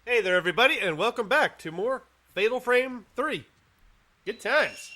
Hey there, everybody, and welcome back to more Fatal Frame 3. Good times.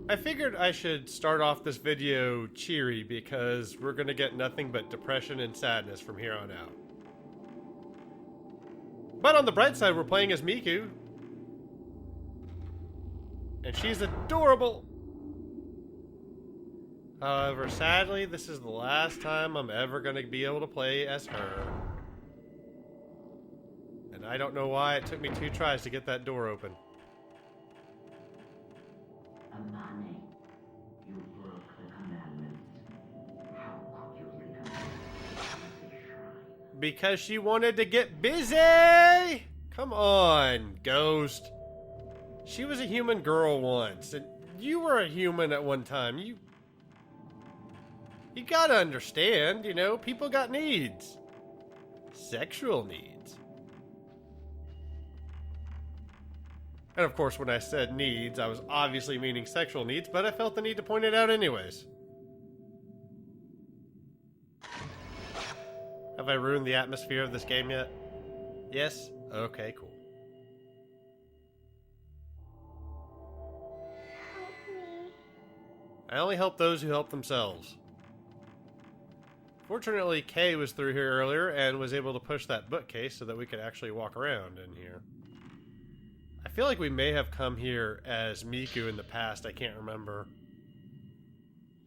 I figured I should start off this video cheery because we're going to get nothing but depression and sadness from here on out. But on the bright side, we're playing as Miku. And she's adorable. However, sadly, this is the last time I'm ever going to be able to play as her. And I don't know why it took me 2 tries to get that door open. Amane, you broke the commandments. How could you recommend the shrine? Because she wanted to get busy! Come on, Ghost. She was a human girl once, and you were a human at one time. You gotta understand, you know, people got needs. Sexual needs. And of course, when I said needs, I was obviously meaning sexual needs, but I felt the need to point it out anyways. Have I ruined the atmosphere of this game yet? Yes? Okay, cool. I only help those who help themselves. Fortunately, Kay was through here earlier and was able to push that bookcase so that we could actually walk around in here. I feel like we may have come here as Miku in the past. I can't remember.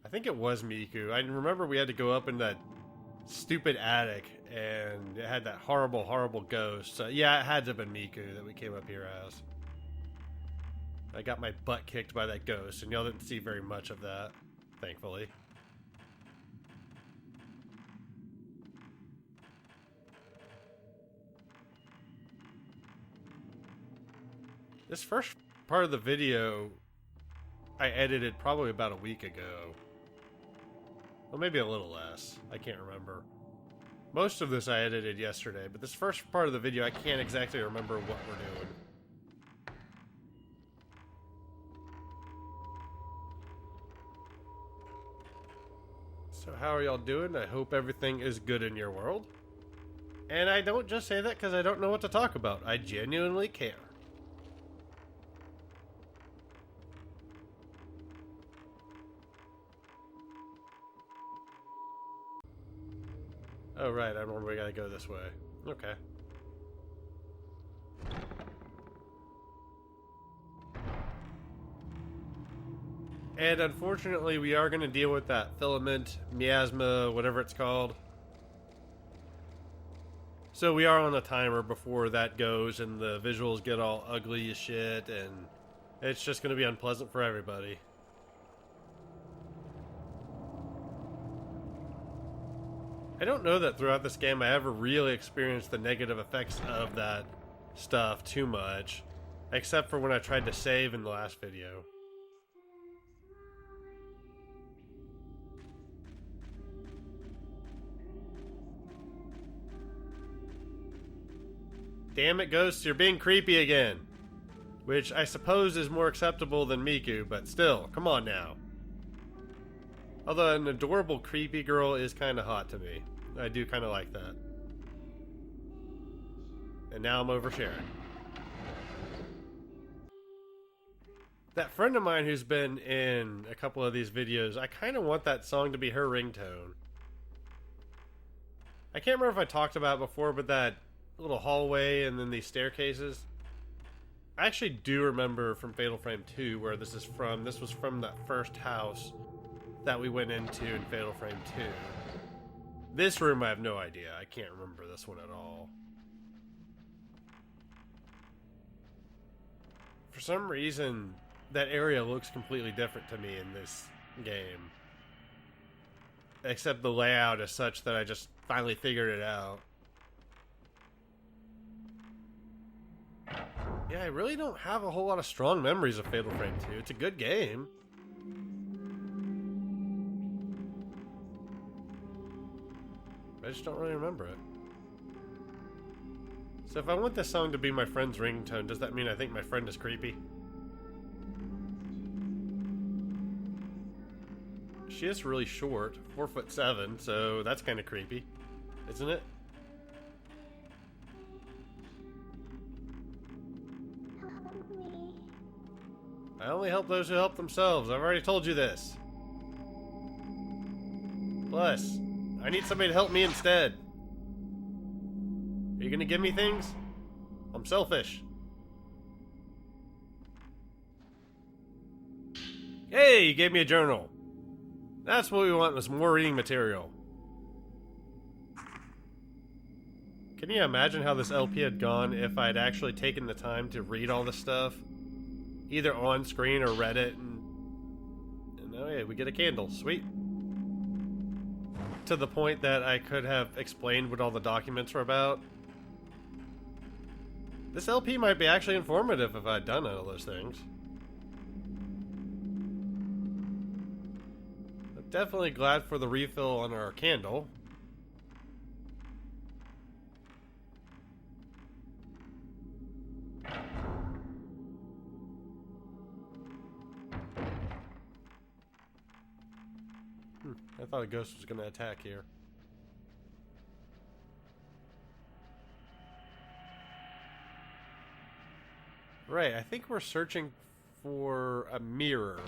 I think it was Miku. I remember we had to go up in that stupid attic and it had that horrible, horrible ghost. Yeah, it had to have been Miku that we came up here as. I got my butt kicked by that ghost, and y'all didn't see very much of that, thankfully. This first part of the video I edited probably about a week ago. Well, maybe a little less. I can't remember. Most of this I edited yesterday, but this first part of the video I can't exactly remember what we're doing. So how are y'all doing? I hope everything is good in your world. And I don't just say that because I don't know what to talk about. I genuinely care. Oh, right, I remember we gotta go this way. Okay. And unfortunately, we are gonna deal with that filament, miasma, whatever it's called. So we are on a timer before that goes and the visuals get all ugly as shit, and it's just gonna be unpleasant for everybody. I don't know that throughout this game I ever really experienced the negative effects of that stuff too much, except for when I tried to save in the last video. Damn it, Ghosts, you're being creepy again. Which I suppose is more acceptable than Miku, but still, come on now. Although an adorable creepy girl is kind of hot to me. I do kind of like that. And now I'm oversharing. That friend of mine who's been in a couple of these videos, I kind of want that song to be her ringtone. I can't remember if I talked about it before, but that little hallway and then these staircases. I actually do remember from Fatal Frame 2 where this is from. This was from that first house that we went into in Fatal Frame 2. This room, I have no idea. I can't remember this one at all. For some reason, that area looks completely different to me in this game. Except the layout is such that I just finally figured it out. Yeah, I really don't have a whole lot of strong memories of Fatal Frame 2. It's a good game. I just don't really remember it. So if I want this song to be my friend's ringtone, does that mean I think my friend is creepy? She is really short, 4'7", so that's kind of creepy, isn't it? Help me. I only help those who help themselves. I've already told you this. Plus, I need somebody to help me instead. Are you gonna give me things? I'm selfish. Hey, you gave me a journal. That's what we want, was more reading material. Can you imagine how this LP had gone if I had actually taken the time to read all this stuff? Either on screen or read it, and oh yeah, we get a candle. Sweet. To the point that I could have explained what all the documents were about. This LP might be actually informative if I'd done all those things. I'm definitely glad for the refill on our candle. I thought a ghost was going to attack here. Right, I think we're searching for a mirror.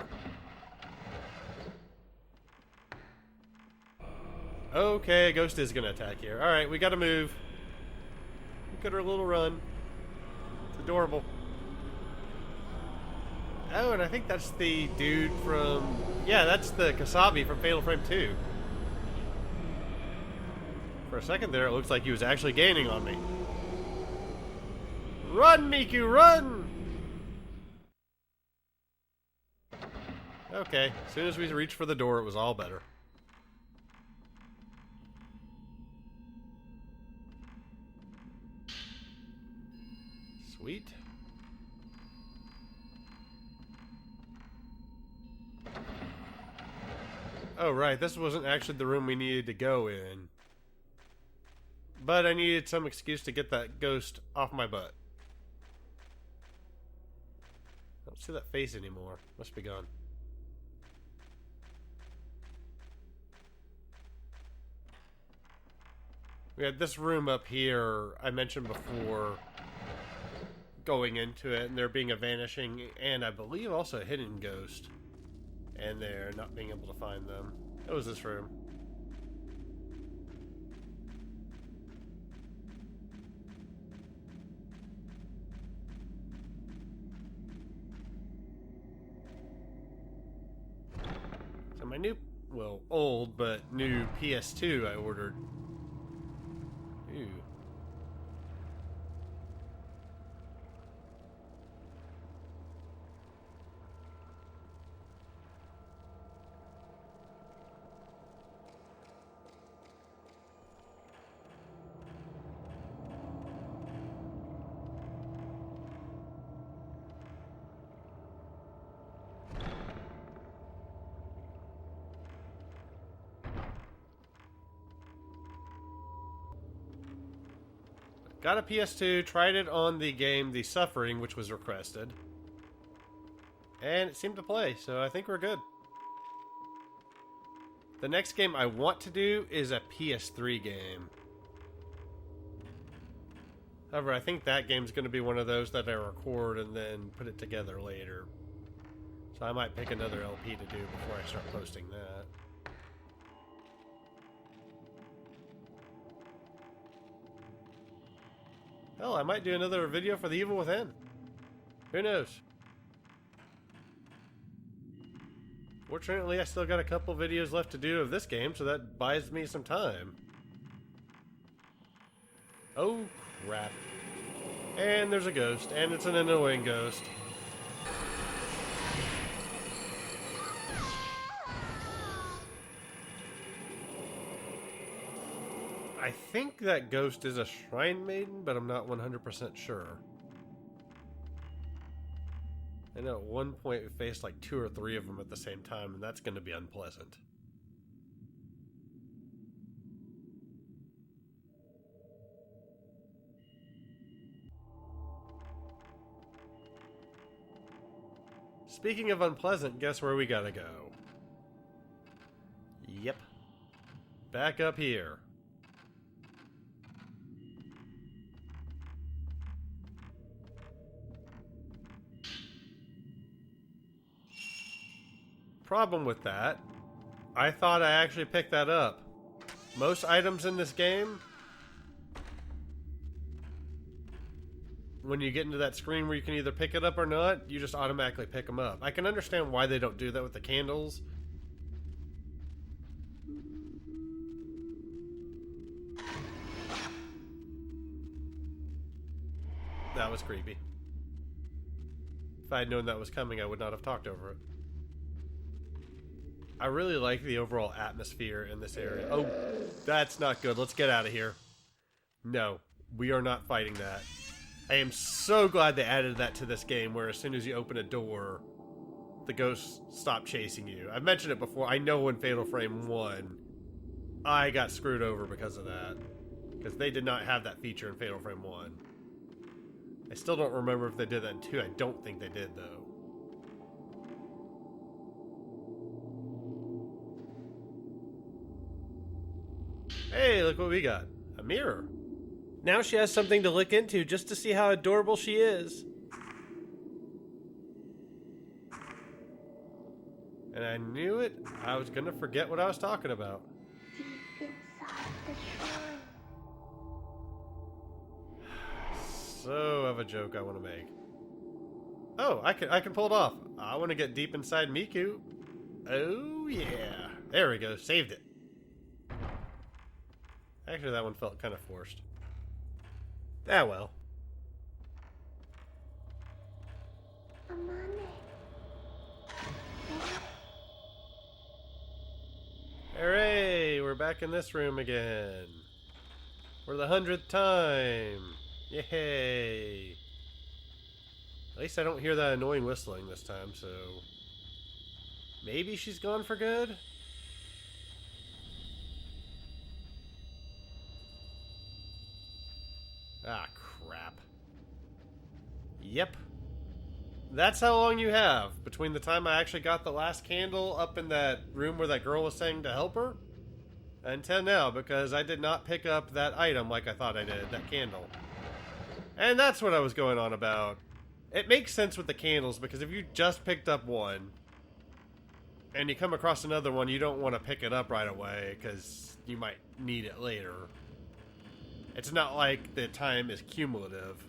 Okay, a ghost is going to attack here. Alright, we got to move. Look at her little run. It's adorable. Oh, and I think that's the dude from... Yeah, that's the Kasabi from Fatal Frame 2. For a second there, it looks like he was actually gaining on me. Run, Miku, run! Okay, as soon as we reached for the door, it was all better. Sweet. Oh, right, this wasn't actually the room we needed to go in. But I needed some excuse to get that ghost off my butt. I don't see that face anymore. Must be gone. We had this room up here, I mentioned before, going into it, and there being a vanishing, and I believe also a hidden ghost. And they're not being able to find them. It was this room. So my new, well, old but new PS2 I ordered. Ooh. Got a PS2, tried it on the game The Suffering, which was requested. And it seemed to play, so I think we're good. The next game I want to do is a PS3 game. However, I think that game's going to be one of those that I record and then put it together later. So I might pick another LP to do before I start posting that. Hell, I might do another video for The Evil Within. Who knows? Fortunately, I still got a couple videos left to do of this game, so that buys me some time. Oh, crap. And there's a ghost, and it's an annoying ghost. I think that ghost is a shrine maiden, but I'm not 100% sure. I know at one point we faced like 2 or 3 of them at the same time, and that's going to be unpleasant. Speaking of unpleasant, guess where we gotta go? Yep. Back up here. Problem with that, I thought I actually picked that up. Most items in this game, when you get into that screen where you can either pick it up or not, you just automatically pick them up. I can understand why they don't do that with the candles. That was creepy. If I had known that was coming, I would not have talked over it. I really like the overall atmosphere in this area. Oh, that's not good. Let's get out of here. No, we are not fighting that. I am so glad they added that to this game, where as soon as you open a door, the ghosts stop chasing you. I've mentioned it before. I know in Fatal Frame 1, I got screwed over because of that. Because they did not have that feature in Fatal Frame 1. I still don't remember if they did that in 2. I don't think they did, though. Hey, look what we got. A mirror. Now she has something to look into just to see how adorable she is. And I knew it. I was gonna forget what I was talking about. Deep inside the shrine. So of a joke I want to make. Oh, I can pull it off. I want to get deep inside Miku. Oh yeah. There we go. Saved it. Actually, that one felt kind of forced. Ah, well. Amane. Hooray! We're back in this room again. For the 100th time. Yay! At least I don't hear that annoying whistling this time, so... maybe she's gone for good? Ah, crap. Yep. That's how long you have between the time I actually got the last candle up in that room where that girl was saying to help her until now, because I did not pick up that item like I thought I did, that candle. And that's what I was going on about. It makes sense with the candles, because if you just picked up one and you come across another one, you don't want to pick it up right away because you might need it later. It's not like the time is cumulative.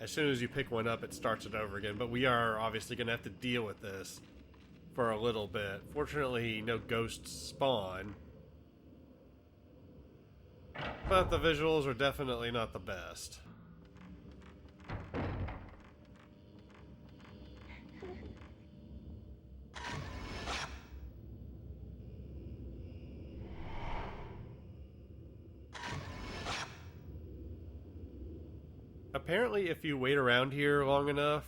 As soon as you pick one up, it starts it over again. But we are obviously going to have to deal with this for a little bit. Fortunately, no ghosts spawn. But the visuals are definitely not the best. Apparently, if you wait around here long enough,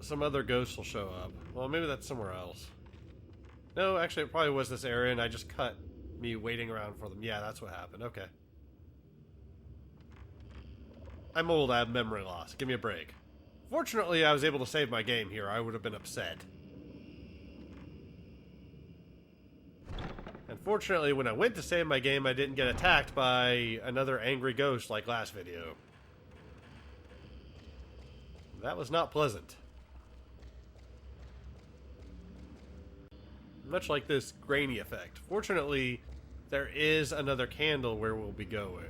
some other ghosts will show up. Well, maybe that's somewhere else. No, actually, it probably was this area, and I just cut me waiting around for them. Yeah, that's what happened. Okay. I'm old, I have memory loss. Give me a break. Fortunately, I was able to save my game here. I would have been upset. Unfortunately, when I went to save my game, I didn't get attacked by another angry ghost like last video. That was not pleasant. Much like this grainy effect. Fortunately, there is another candle where we'll be going.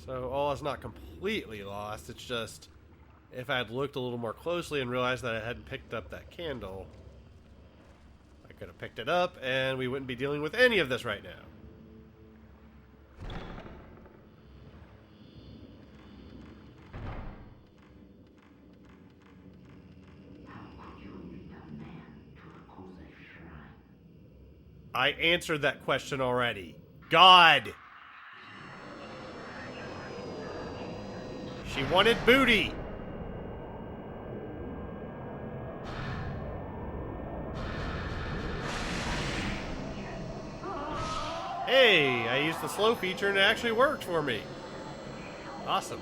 So all is not completely lost. It's just, if I had looked a little more closely and realized that I hadn't picked up that candle, I could have picked it up and we wouldn't be dealing with any of this right now. I answered that question already. God! She wanted booty. Hey, I used the slow feature and it actually worked for me. Awesome.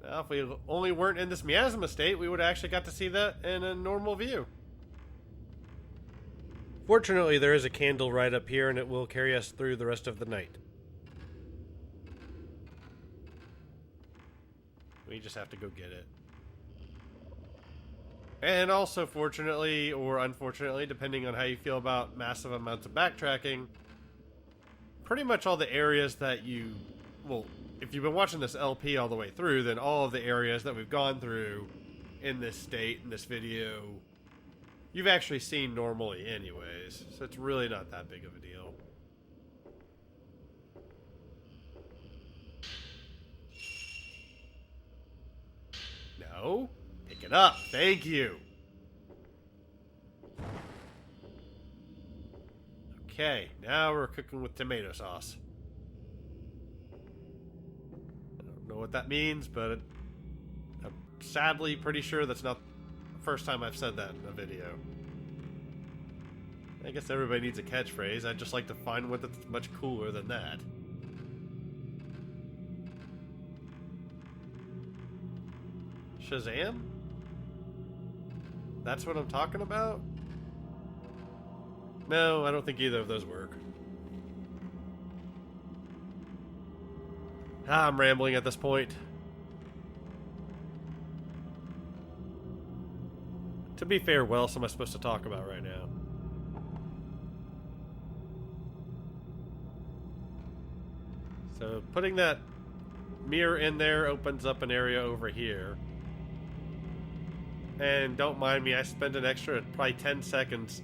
Now, if we only weren't in this miasma state, we would have actually got to see that in a normal view. Fortunately, there is a candle right up here, and it will carry us through the rest of the night. We just have to go get it. And also, fortunately, or unfortunately, depending on how you feel about massive amounts of backtracking, pretty much all the areas that you... Well, if you've been watching this LP all the way through, then all of the areas that we've gone through in this state, in this video, you've actually seen normally anyways. So it's really not that big of a deal. No. Pick it up. Thank you. Okay, now we're cooking with tomato sauce. I don't know what that means, but I'm sadly pretty sure that's not the first time I've said that in a video. I guess everybody needs a catchphrase. I'd just like to find one that's much cooler than that. Shazam? That's what I'm talking about? No, I don't think either of those work. I'm rambling at this point. To be fair, what else am I supposed to talk about right now? So, putting that mirror in there opens up an area over here. And don't mind me, I spent an extra probably 10 seconds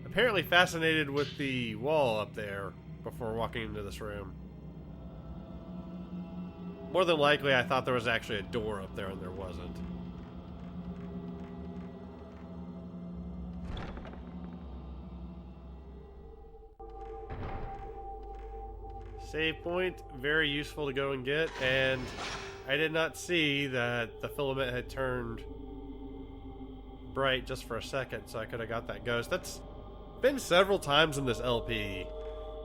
apparently fascinated with the wall up there before walking into this room. More than likely, I thought there was actually a door up there and there wasn't. Save point, very useful to go and get, and I did not see that the filament had turned bright just for a second, so I could have got that ghost. That's been several times in this LP.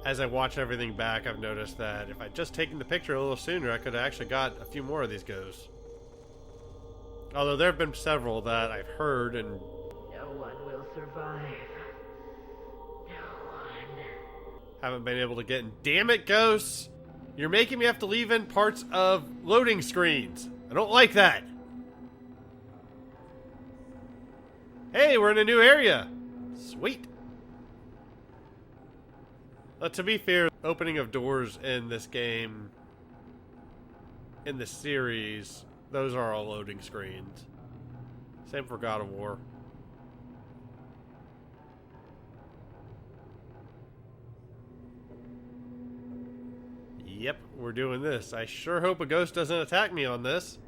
As I watch everything back, I've noticed that if I'd just taken the picture a little sooner, I could have actually got a few more of these ghosts. Although there have been several that I've heard and... No one will survive. No one. haven't been able to get in. Damn it, ghosts! You're making me have to leave in parts of loading screens. I don't like that. Hey, we're in a new area. Sweet. To be fair, opening of doors in this game, in this series, those are all loading screens. Same for God of War. Yep, we're doing this. I sure hope a ghost doesn't attack me on this.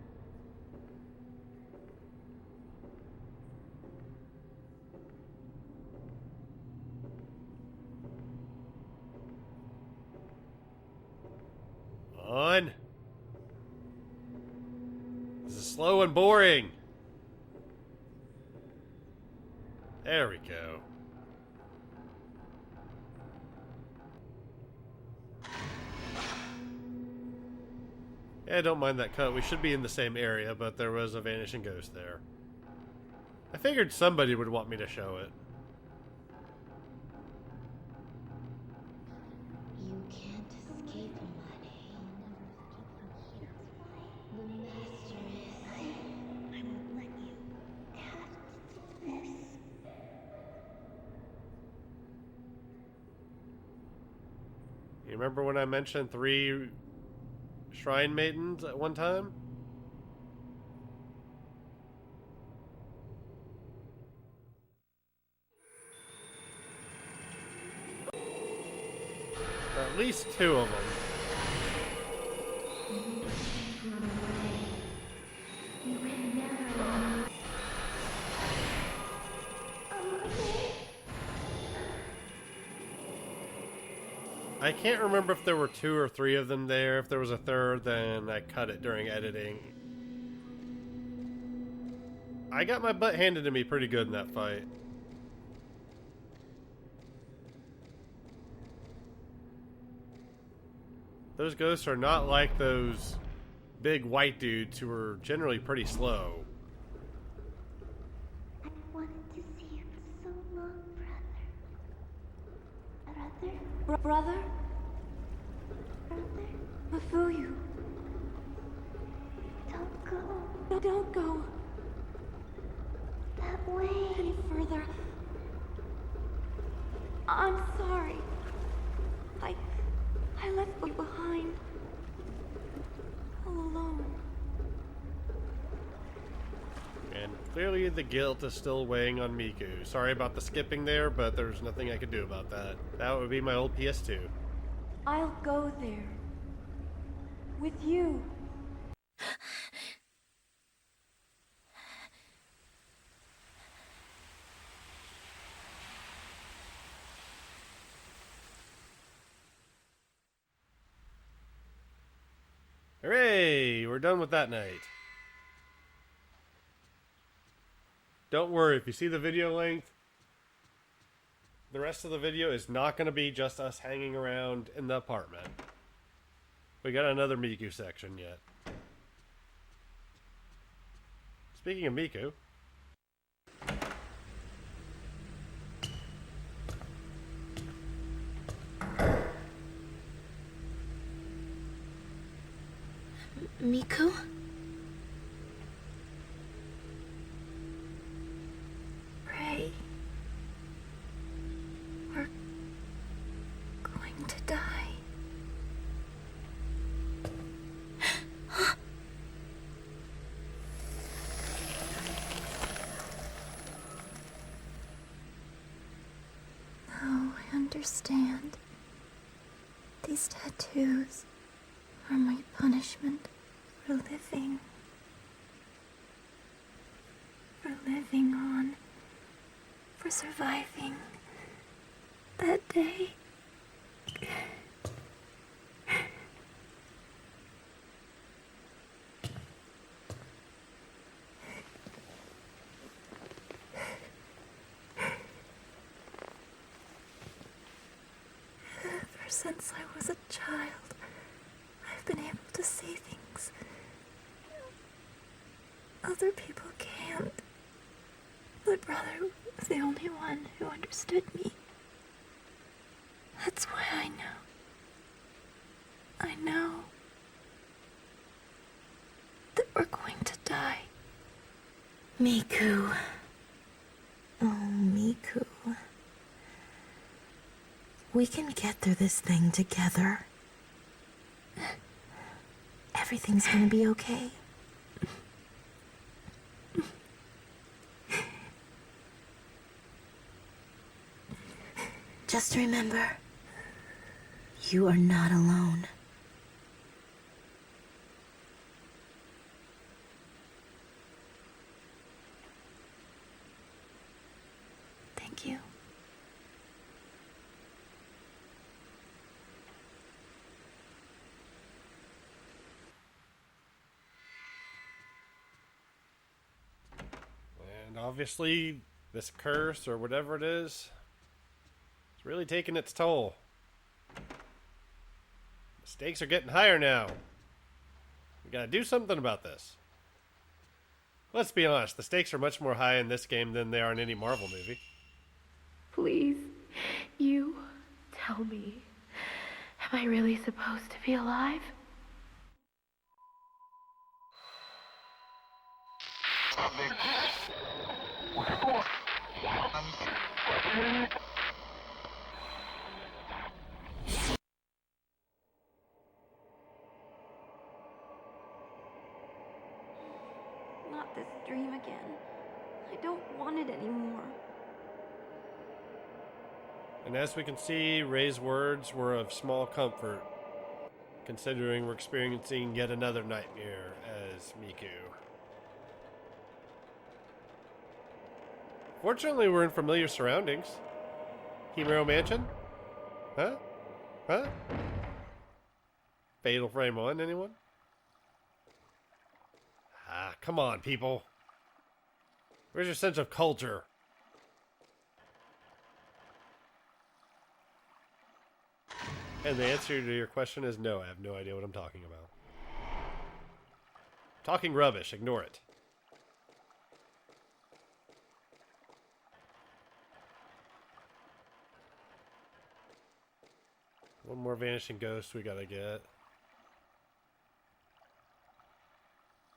On. This is slow and boring. There we go. Yeah, don't mind that cut. We should be in the same area, but there was a vanishing ghost there. I figured somebody would want me to show it. You can't escape money. The master is. I won't let you. Have to do this. You remember when I mentioned 3 shrine maidens at one time? Or at least 2 of them. I can't remember if there were 2 or 3 of them there. If there was a third, then I cut it during editing. I got my butt handed to me pretty good in that fight. Those ghosts are not like those big white dudes who are generally pretty slow. I wanted to see you for so long, brother. Brother? Brother, Mafuyu, don't go no, don't go that way. any further. I'm sorry. I left you behind. All alone. And clearly the guilt is still weighing on Miku. Sorry about the skipping there, but there's nothing I could do about that. That would be my old PS2. I'll go there. With you. Hooray! We're done with that night. Don't worry, if you see the video length, the rest of the video is not going to be just us hanging around in the apartment. We got another Miku section yet. Speaking of Miku, Miku? Pray. We're going to die. Now I understand. These tattoos are my punishment for living. For living on. For surviving that day. Ever since I was a child, I've been able to see things other people can't. But brother was the only one who understood me. That's why I know. I know that we're going to die. Miku. Oh, Miku. We can get through this thing together. Everything's gonna be okay. Just remember, you are not alone. Thank you. and obviously this curse or whatever it is, it's really taking its toll. The stakes are getting higher now. We gotta do something about this. Let's be honest, the stakes are much more high in this game than they are in any Marvel movie. Please, you tell me, am I really supposed to be alive? Not this dream again. I don't want it anymore. And as we can see, Ray's words were of small comfort, considering we're experiencing yet another nightmare as Miku. Fortunately, we're in familiar surroundings. Himuro Mansion? Huh? Huh? Fatal Frame 1, anyone? Ah, come on, people. Where's your sense of culture? And the answer to your question is no, I have no idea what I'm talking about. Talking rubbish, ignore it. One more vanishing ghost we gotta get.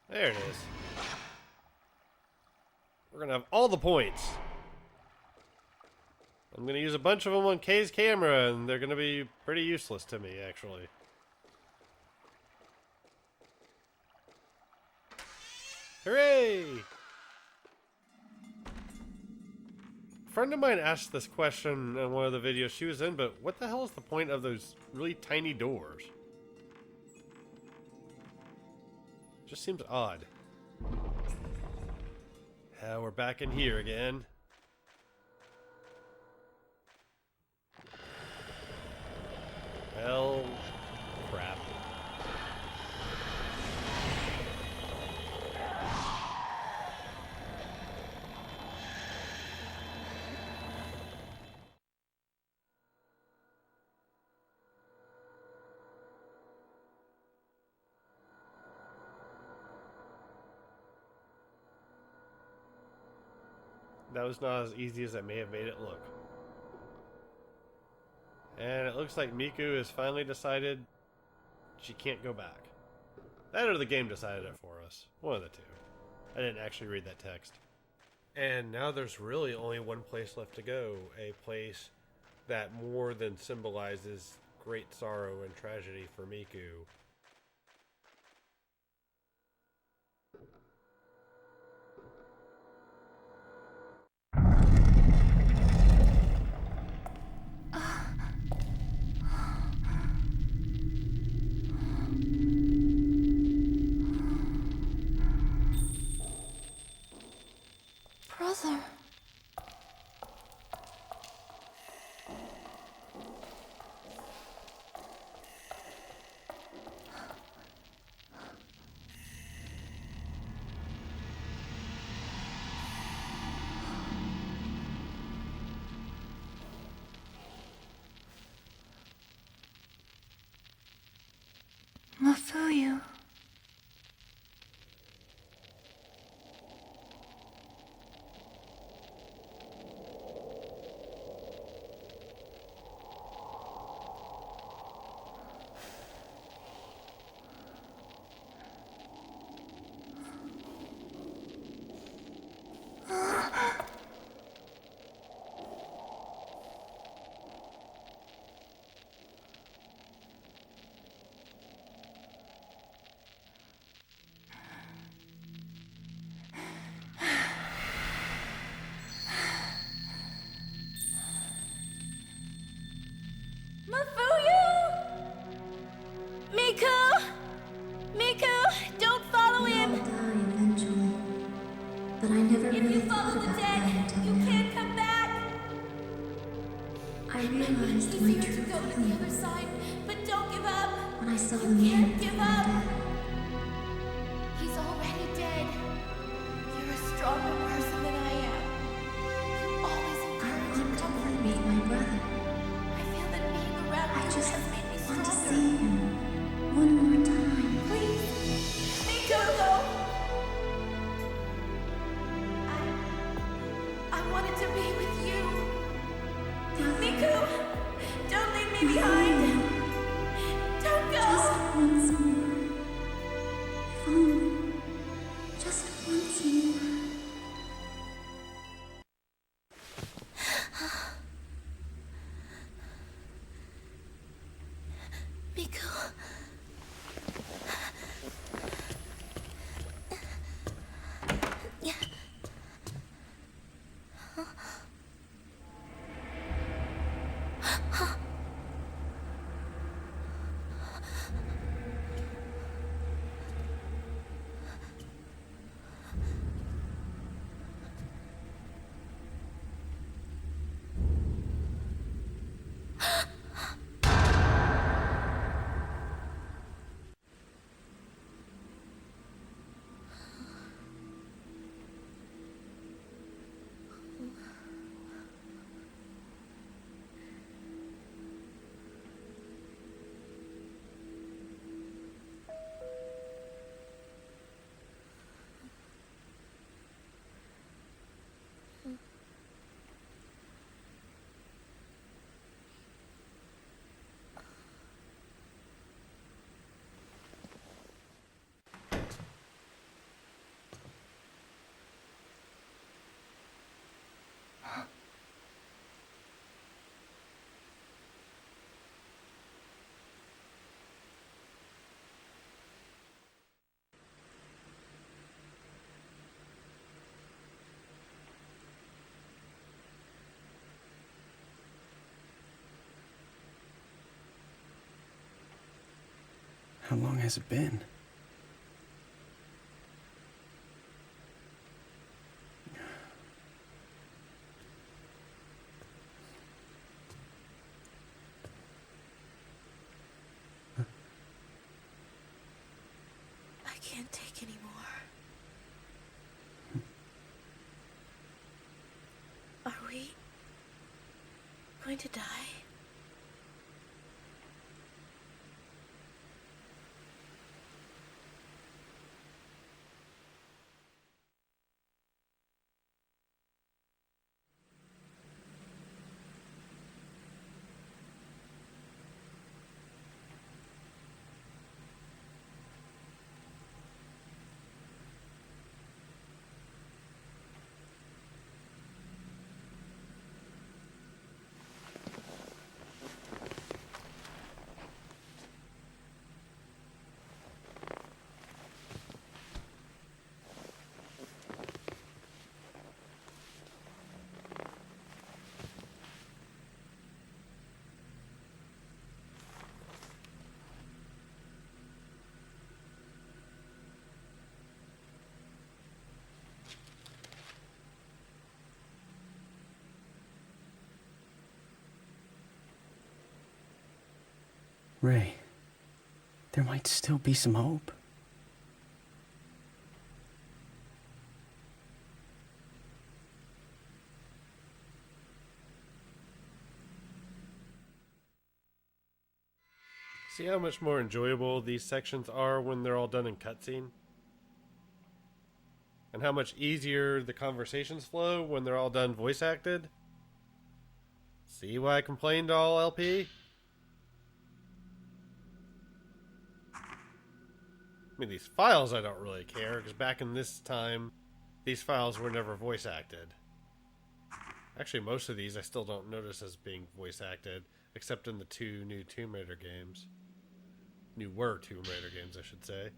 There it is. We're gonna have all the points. I'm gonna use a bunch of them on Kay's camera, and they're gonna be pretty useless to me, actually. Hooray! A friend of mine asked this question in one of the videos she was in, but what the hell is the point of those really tiny doors? Just seems odd. We're back in here again. Well, crap. That was not as easy as I may have made it look. And it looks like Miku has finally decided she can't go back. That or the game decided it for us. One of the two. I didn't actually read that text. And now there's really only one place left to go. A place that more than symbolizes great sorrow and tragedy for Miku. Brother. Mafuyu. Mafuyu! Miku! Miku! Don't follow We all him! die eventually. But I never If really you thought follow the about dead, that until you now. can't come back! I realized my Easier to true go to the feelings other side, but don't give up! when I saw the You man can't give fall up! dead. He's already dead. You're a stronger person than I am. You always I encourage and want to comfort be me. with my brother. I feel that being around I you just has made me want to stronger. see him one more time. Please, Miko! I wanted to be with you. Miku, don't leave me behind. Don't go. Just once more. If only. Just once more. Miku. How long has it been? I can't take any more. Are we going to die? Ray, there might still be some hope. See how much more enjoyable these sections are when they're all done in cutscene? And how much easier the conversations flow when they're all done voice acted? See why I complained all LP? I mean, these files I don't really care, because back in this time, these files were never voice acted. Actually, most of these I still don't notice as being voice acted, except in the 2 new Tomb Raider games. Newer Tomb Raider games, I should say.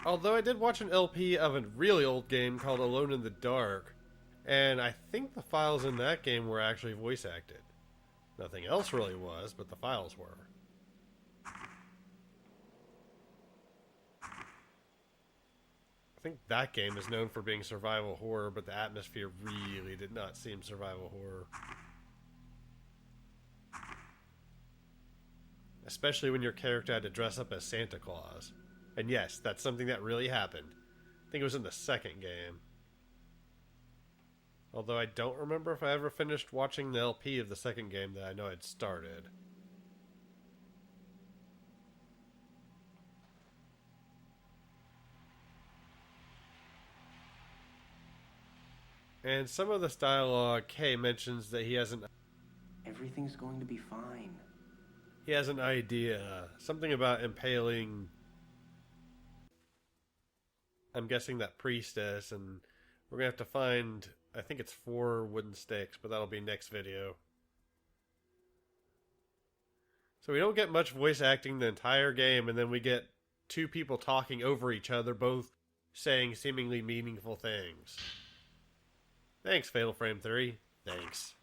Although I did watch an LP of a really old game called Alone in the Dark, and I think the files in that game were actually voice acted. Nothing else really was, but the files were. I think that game is known for being survival horror, but the atmosphere really did not seem survival horror. Especially when your character had to dress up as Santa Claus. And yes, that's something that really happened. I think it was in the second game. Although I don't remember if I ever finished watching the LP of the second game that I know I'd started. And some of this dialogue, Kay mentions that he has Everything's going to be fine. He has an idea. Something about impaling, I'm guessing, that priestess, and we're going to have to find, I think it's 4 wooden stakes, but that'll be next video. So we don't get much voice acting the entire game, and then we get 2 people talking over each other, both saying seemingly meaningful things. Thanks, Fatal Frame 3. Thanks.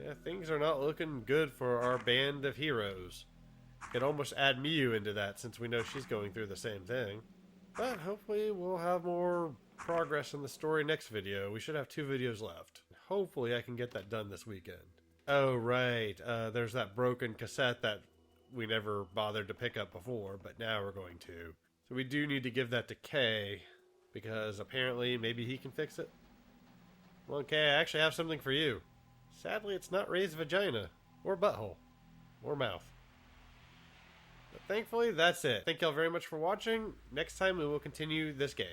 Yeah, things are not looking good for our band of heroes. Could almost add Miyu into that since we know she's going through the same thing. But hopefully we'll have more progress in the story next video. We should have 2 videos left. Hopefully I can get that done this weekend. Oh, right. There's that broken cassette that we never bothered to pick up before, but now we're going to. So we do need to give that to Kay, because apparently maybe he can fix it. Well, Kay, I actually have something for you. Sadly, it's not Ray's vagina, or butthole, or mouth. But thankfully, that's it. Thank y'all very much for watching. Next time we will continue this game.